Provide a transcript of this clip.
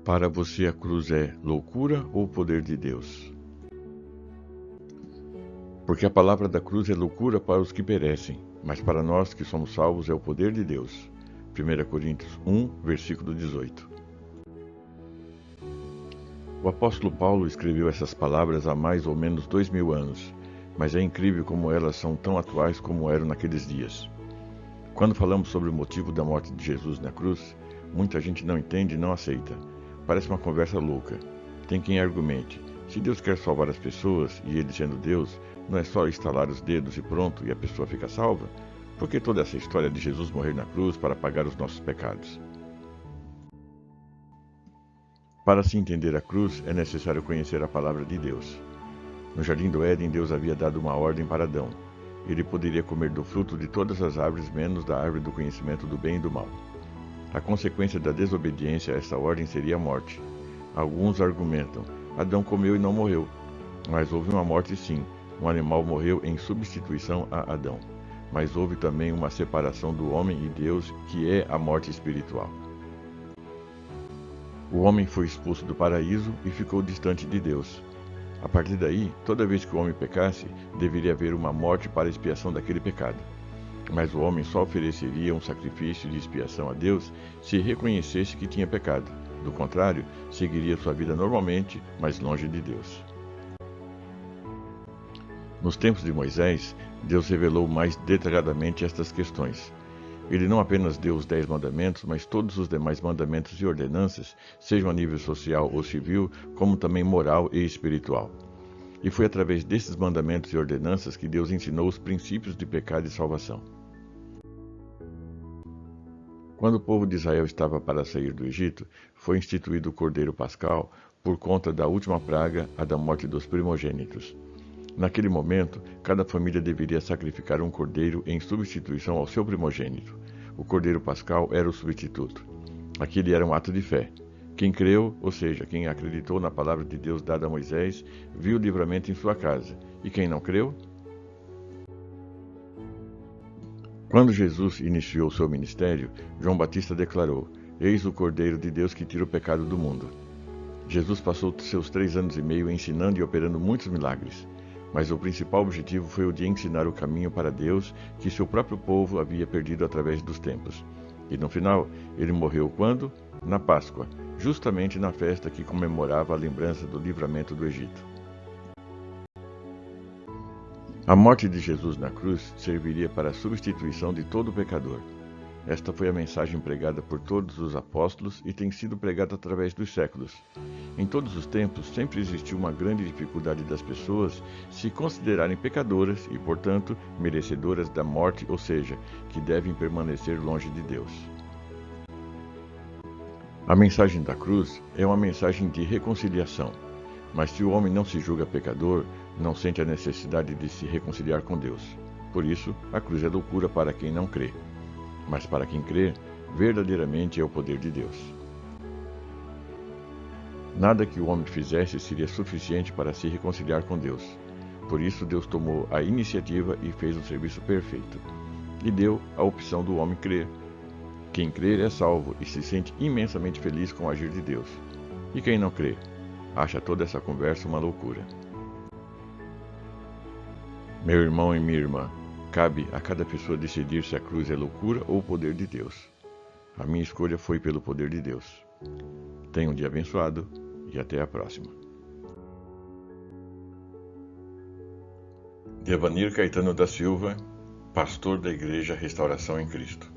Para você a cruz é loucura ou poder de Deus? Porque a palavra da cruz é loucura para os que perecem, mas para nós que somos salvos é o poder de Deus. 1 Coríntios 1, versículo 18. O apóstolo Paulo escreveu essas palavras há mais ou menos 2000 anos, mas é incrível como elas são tão atuais como eram naqueles dias. Quando falamos sobre o motivo da morte de Jesus na cruz, muita gente não entende e não aceita. Parece uma conversa louca. Tem quem argumente: se Deus quer salvar as pessoas, e Ele sendo Deus, não é só estalar os dedos e pronto, e a pessoa fica salva? Por que toda essa história de Jesus morrer na cruz para pagar os nossos pecados? Para se entender a cruz, é necessário conhecer a palavra de Deus. No jardim do Éden, Deus havia dado uma ordem para Adão. Ele poderia comer do fruto de todas as árvores, menos da árvore do conhecimento do bem e do mal. A consequência da desobediência a essa ordem seria a morte. Alguns argumentam: Adão comeu e não morreu. Mas houve uma morte sim. Um animal morreu em substituição a Adão. Mas houve também uma separação do homem e Deus, que é a morte espiritual. O homem foi expulso do paraíso e ficou distante de Deus. A partir daí, toda vez que o homem pecasse, deveria haver uma morte para a expiação daquele pecado. Mas o homem só ofereceria um sacrifício de expiação a Deus se reconhecesse que tinha pecado. Do contrário, seguiria sua vida normalmente, mas longe de Deus. Nos tempos de Moisés, Deus revelou mais detalhadamente estas questões. Ele não apenas deu os 10 mandamentos, mas todos os demais mandamentos e ordenanças, sejam a nível social ou civil, como também moral e espiritual. E foi através desses mandamentos e ordenanças que Deus ensinou os princípios de pecado e salvação. Quando o povo de Israel estava para sair do Egito, foi instituído o Cordeiro Pascal por conta da última praga, a da morte dos primogênitos. Naquele momento, cada família deveria sacrificar um cordeiro em substituição ao seu primogênito. O Cordeiro Pascal era o substituto. Aquele era um ato de fé. Quem creu, ou seja, quem acreditou na palavra de Deus dada a Moisés, viu o livramento em sua casa. E quem não creu? Quando Jesus iniciou seu ministério, João Batista declarou: Eis o Cordeiro de Deus que tira o pecado do mundo. Jesus passou seus 3 anos e meio ensinando e operando muitos milagres. Mas o principal objetivo foi o de ensinar o caminho para Deus que seu próprio povo havia perdido através dos tempos. E no final, ele morreu quando? Na Páscoa, justamente na festa que comemorava a lembrança do livramento do Egito. A morte de Jesus na cruz serviria para a substituição de todo pecador. Esta foi a mensagem pregada por todos os apóstolos e tem sido pregada através dos séculos. Em todos os tempos, sempre existiu uma grande dificuldade das pessoas se considerarem pecadoras e, portanto, merecedoras da morte, ou seja, que devem permanecer longe de Deus. A mensagem da cruz é uma mensagem de reconciliação, mas se o homem não se julga pecador, não sente a necessidade de se reconciliar com Deus. Por isso, a cruz é loucura para quem não crê. Mas para quem crê, verdadeiramente é o poder de Deus. Nada que o homem fizesse seria suficiente para se reconciliar com Deus. Por isso, Deus tomou a iniciativa e fez um serviço perfeito. E deu a opção do homem crer. Quem crer é salvo e se sente imensamente feliz com o agir de Deus. E quem não crê, acha toda essa conversa uma loucura. Meu irmão e minha irmã, cabe a cada pessoa decidir se a cruz é loucura ou o poder de Deus. A minha escolha foi pelo poder de Deus. Tenha um dia abençoado e até a próxima. Devanir Caetano da Silva, pastor da Igreja Restauração em Cristo.